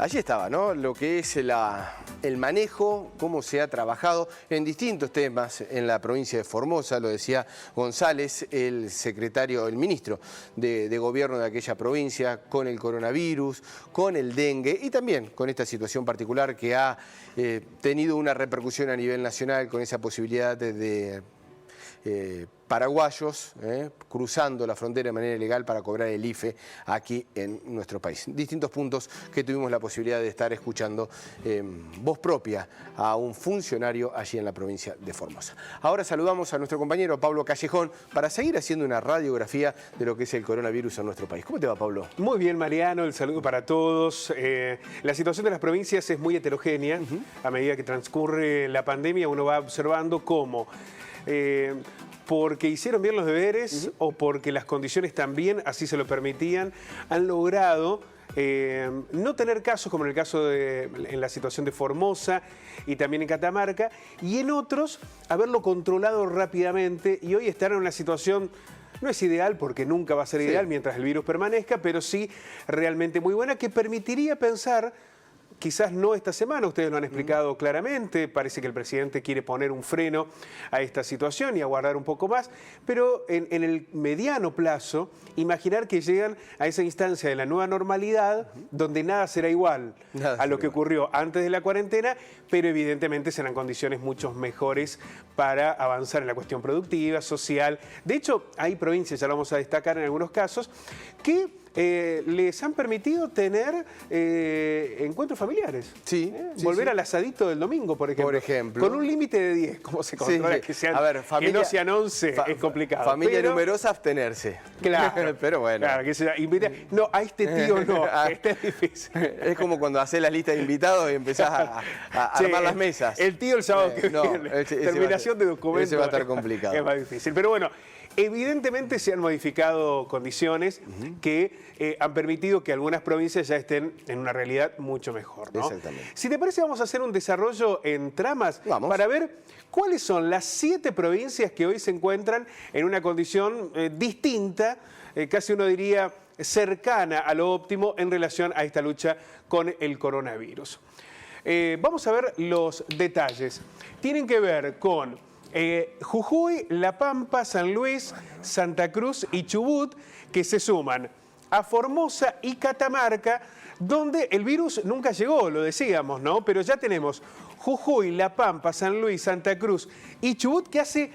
Allí estaba, ¿no? Lo que es el manejo, cómo se ha trabajado en distintos temas en la provincia de Formosa, lo decía González, el ministro de gobierno de aquella provincia, con el coronavirus, con el dengue y también con esta situación particular que ha tenido una repercusión a nivel nacional con esa posibilidad de paraguayos cruzando la frontera de manera ilegal para cobrar el IFE aquí en nuestro país. Distintos puntos que tuvimos la posibilidad de estar escuchando voz propia a un funcionario allí en la provincia de Formosa. Ahora saludamos a nuestro compañero Pablo Callejón para seguir haciendo una radiografía de lo que es el coronavirus en nuestro país. ¿Cómo te va, Pablo? Muy bien, Mariano, el saludo para todos. La situación de las provincias es muy heterogénea. A medida que transcurre la pandemia uno va observando cómo porque hicieron bien los deberes o porque las condiciones también así se lo permitían, han logrado no tener casos como en el caso en la situación de Formosa y también en Catamarca, y en otros haberlo controlado rápidamente, y hoy están en una situación, no es ideal porque nunca va a ser ideal mientras el virus permanezca, pero sí realmente muy buena, que permitiría pensar, quizás no esta semana, ustedes lo han explicado claramente, parece que el presidente quiere poner un freno a esta situación y aguardar un poco más, pero en el mediano plazo, imaginar que llegan a esa instancia de la nueva normalidad, donde nada será igual a lo que ocurrió antes de la cuarentena, pero evidentemente serán condiciones mucho mejores para avanzar en la cuestión productiva, social. De hecho, hay provincias, ya lo vamos a destacar en algunos casos, que les han permitido tener encuentros familiares. Volver al asadito del domingo, por ejemplo. Con un límite de 10, como se controla, que no sean 11, es complicado. Familia numerosa, abstenerse. Claro. Pero bueno. Claro, que se invita. No, a este tío no, este es difícil. Es como cuando haces la lista de invitados y empezás a armar las mesas. El tío el sábado que viene. Terminación de documentos. Ese va a estar complicado. Es más difícil. Pero bueno, evidentemente se han modificado condiciones que han permitido que algunas provincias ya estén en una realidad mucho mejor, ¿no? Exactamente. Si te parece, vamos a hacer un desarrollo en tramas para ver cuáles son las 7 provincias que hoy se encuentran en una condición distinta, casi uno diría cercana a lo óptimo en relación a esta lucha con el coronavirus. Vamos a ver los detalles. Tienen que ver con Jujuy, La Pampa, San Luis, Santa Cruz y Chubut, que se suman a Formosa y Catamarca, donde el virus nunca llegó, lo decíamos, ¿no? Pero ya tenemos Jujuy, La Pampa, San Luis, Santa Cruz y Chubut, que hace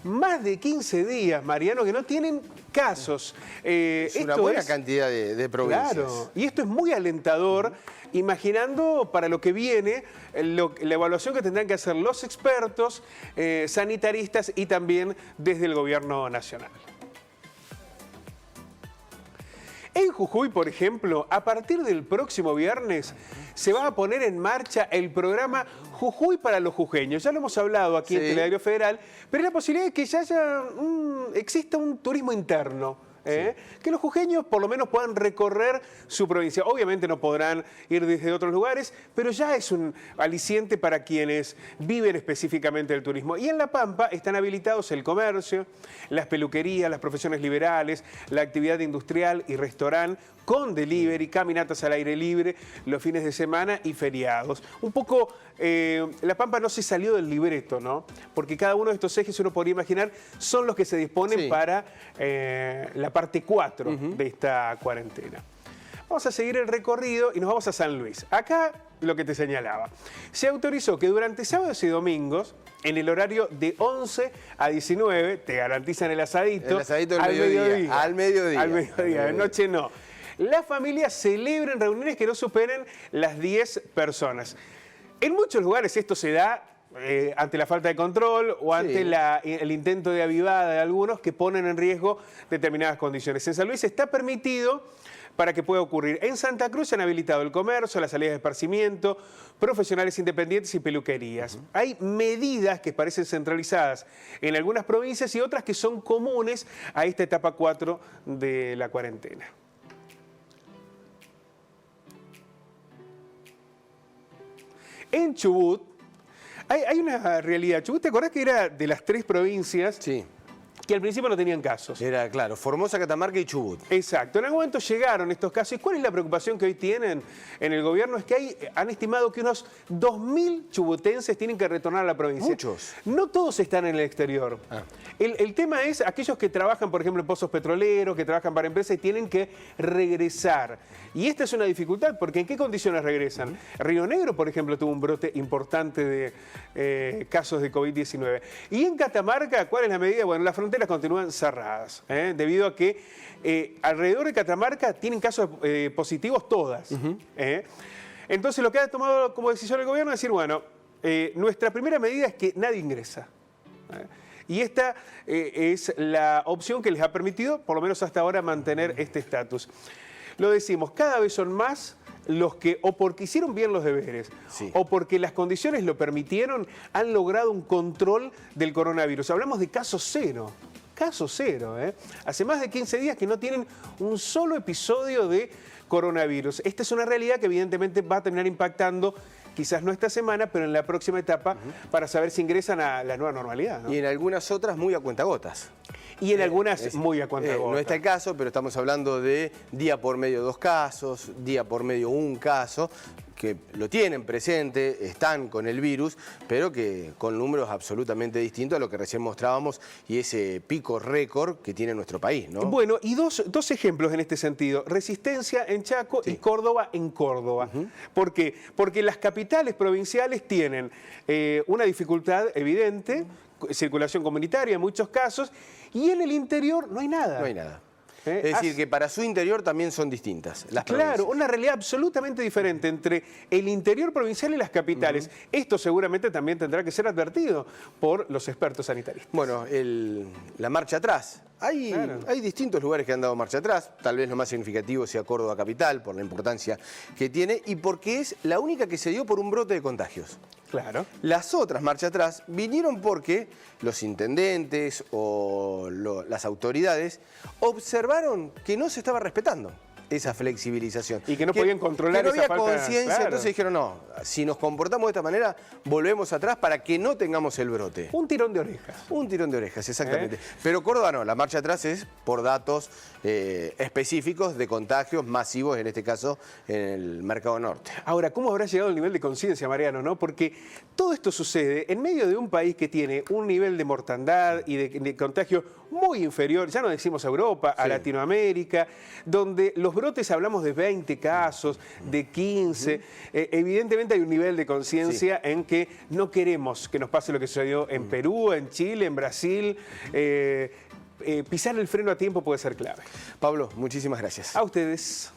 más de 15 días, Mariano, que no tienen casos. Es una buena cantidad de provincias. Claro, y esto es muy alentador, imaginando para lo que viene la evaluación que tendrán que hacer los expertos, sanitaristas y también desde el gobierno nacional. En Jujuy, por ejemplo, a partir del próximo viernes se va a poner en marcha el programa Jujuy para los jujeños. Ya lo hemos hablado aquí en Telediario Federal, pero es la posibilidad de que ya exista un turismo interno. Que los jujeños por lo menos puedan recorrer su provincia. Obviamente no podrán ir desde otros lugares, pero ya es un aliciente para quienes viven específicamente del turismo. Y en La Pampa están habilitados el comercio, las peluquerías, las profesiones liberales, la actividad industrial y restaurante, con delivery, caminatas al aire libre, los fines de semana y feriados. Un poco, La Pampa no se salió del libreto, ¿no? Porque cada uno de estos ejes, uno podría imaginar, son los que se disponen para la parte 4 de esta cuarentena. Vamos a seguir el recorrido y nos vamos a San Luis. Acá, lo que te señalaba. Se autorizó que durante sábados y domingos, en el horario de 11 a 19, te garantizan el asadito. El asadito al mediodía. Al mediodía, de noche no. Las familias celebran reuniones que no superen las 10 personas. En muchos lugares esto se da ante la falta de control o ante el intento de avivada de algunos que ponen en riesgo determinadas condiciones. En San Luis está permitido para que pueda ocurrir. En Santa Cruz se han habilitado el comercio, las salidas de esparcimiento, profesionales independientes y peluquerías. Hay medidas que parecen centralizadas en algunas provincias y otras que son comunes a esta etapa 4 de la cuarentena. En Chubut hay una realidad. Chubut, ¿te acordás que era de las 3 provincias que al principio no tenían casos. Era, claro, Formosa, Catamarca y Chubut. Exacto. En algún momento llegaron estos casos. ¿Y cuál es la preocupación que hoy tienen en el gobierno? Es que han estimado que unos 2.000 chubutenses tienen que retornar a la provincia. Muchos. No todos están en el exterior. El tema es aquellos que trabajan, por ejemplo, en pozos petroleros, que trabajan para empresas y tienen que regresar. Y esta es una dificultad, porque ¿en qué condiciones regresan? Río Negro, por ejemplo, tuvo un brote importante de casos de COVID-19. Y en Catamarca, ¿cuál es la medida? Bueno, las fronteras continúan cerradas, debido a que alrededor de Catamarca tienen casos positivos todas. Entonces lo que ha tomado como decisión el gobierno es decir, bueno, nuestra primera medida es que nadie ingresa. Y esta es la opción que les ha permitido, por lo menos hasta ahora, mantener este estatus. Lo decimos, cada vez son más los que, o porque hicieron bien los deberes, o porque las condiciones lo permitieron, han logrado un control del coronavirus. Hablamos de caso cero. Caso cero, Hace más de 15 días que no tienen un solo episodio de coronavirus. Esta es una realidad que evidentemente va a terminar impactando, quizás no esta semana, pero en la próxima etapa, para saber si ingresan a la nueva normalidad, ¿no? Y en algunas otras muy a cuentagotas. Y en algunas muy a cuentagotas. No está el caso, pero estamos hablando de día por medio 2 casos, día por medio 1 caso, que lo tienen presente, están con el virus, pero que con números absolutamente distintos a lo que recién mostrábamos y ese pico récord que tiene nuestro país, ¿no? Bueno, y dos ejemplos en este sentido. Resistencia en Chaco y Córdoba en Córdoba. ¿Por qué? Porque las capitales provinciales tienen una dificultad evidente, circulación comunitaria en muchos casos, y en el interior no hay nada. No hay nada. Es decir, que para su interior también son distintas las provincias. Claro, una realidad absolutamente diferente entre el interior provincial y las capitales. Esto seguramente también tendrá que ser advertido por los expertos sanitarios. Bueno, la marcha atrás. Hay distintos lugares que han dado marcha atrás. Tal vez lo más significativo sea Córdoba capital, por la importancia que tiene y porque es la única que se dio por un brote de contagios. Claro. Las otras marchas atrás vinieron porque los intendentes o las autoridades observaron que no se estaba respetando esa flexibilización. Y que no podían controlar esa falta. Que no había conciencia, claro. Entonces dijeron, no, si nos comportamos de esta manera, volvemos atrás para que no tengamos el brote. Un tirón de orejas. Un tirón de orejas, exactamente. Pero Córdoba no, la marcha atrás es por datos específicos de contagios masivos, en este caso en el Mercado Norte. Ahora, ¿cómo habrá llegado el nivel de conciencia, Mariano, no? Porque todo esto sucede en medio de un país que tiene un nivel de mortandad y de contagio muy inferior, ya no decimos a Europa, a Latinoamérica, donde los brotes hablamos de 20 casos, de 15. Evidentemente hay un nivel de conciencia en que no queremos que nos pase lo que sucedió en Perú, en Chile, en Brasil. Pisar el freno a tiempo puede ser clave. Pablo, muchísimas gracias. A ustedes.